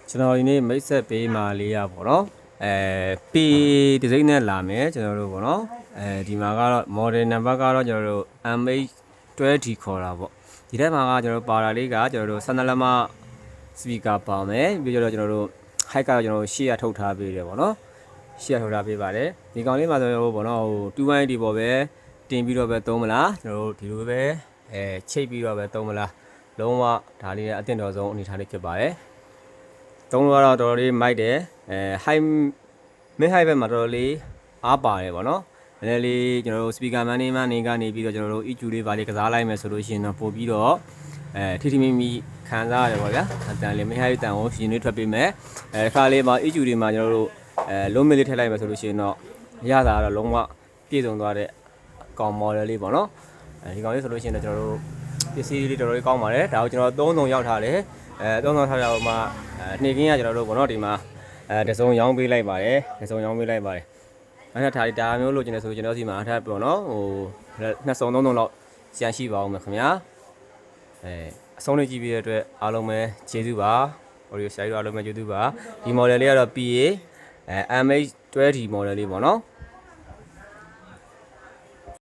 ကျွန်တော်ဒီနေ့မိတ်ဆက်ပေးมาလေးရပေါ့နော်P ဒီဇိုင်းနဲ့လာမယ်ကျွန်တော်တို့ပေါ့နော်ဒီမှာကတော့ model number ကတော့ကျွန်တော်တို့ MH20 ခေါ်တာပေါ့ဒီထဲမှာကကျွန်တော်တို့ပါတာလေးကကျွန်တော်တို့12လက်မ speaker ပါမယ်ပြီးတော့ကျွန်တော်တို့ height ကတော့ကျွန်တော်တို့ရှေ့ရထုတ်ထားပေးတယ်ပေါ့နော်ရှေ့ရထုတ်ထားပေးပါတယ်ဒီကောင်လေးမှာဆိုတော့ပေါ့နော်ဟို280ပေါ့ပဲတင်ပြီးတော့ပဲသုံးမလားကျွန်တော်တို့ဒီလိုပဲချိတ်ပြီးတော့ပဲသုံးမလားလုံးဝဒါလေးကအတင်တော်ဆုံးအနေထားလေးဖြစ်ပါတယ်သုံးလို့ကတော့တော်တော်လေးမိုက်တယ်high mid high ဘက်မှာတော်တော်လေးအားပါတယ်ပေါ့နော်နည်းနည်းလေးကျွန်တော်တို့ speaker management နေကနေပြီးတော့ကျွန်တော်တို့ EQ လေးပါလေးကစားလိုက်မယ်ဆိုလို့ရှိရင်တော့ပို့ပြီးတော့ထိထိမိမိခံစားရတယ်ပေါ့ဗျာအတန်လေး mid high တန်ကိုရှင်လေးထွက်ပေးမယ်တစ်ခါလေးမှာ EQ တွေမှာကျွန်တော်တို့လုံးမလေးထည့်လိုက်မယ်ဆိုလို့ရှိရင်တော့ရတာကတော့လုံးဝပြည့်စုံသွားတဲ့ကောင် model လေးပေါ့နော်ဒီကောင်လေးဆိုလို့ရှိရင်တော့ကျွန်တော်တို့ပစ္စည်းလေးတော်တော်လေးကောင်းပါတယ်ဒါကိုကျွန်တော်3 ရောက်ထားတယ်3ထားရအောင်မှာနေကင်းကကျွန်တော်တို့ပေါ့နော်ဒီမှာတစုံရောင်းပေးလိုက်ပါတယ်တစုံရောင်းပေးလိုက်ပါတယ်အဲ့ဒါထားဒါမျိုးလို့ကျွန်တော်ဆိုကျွန်တော်စီမှာအထက်ပေါ့နော်ဟို2စုံ3လောက်ကျန်ရှိပါအောင်မယ်ခင်ဗျာအဆုံးလေးကြည့်ပြီးတဲ့အတွက်အားလုံးပဲကျေးဇူးပါဟိုဒီဆိုင်တို့အားလုံးပဲကျေးဇူးပါဒီ model လေးကတော့ PA MH20 model လေးပေါ့နော်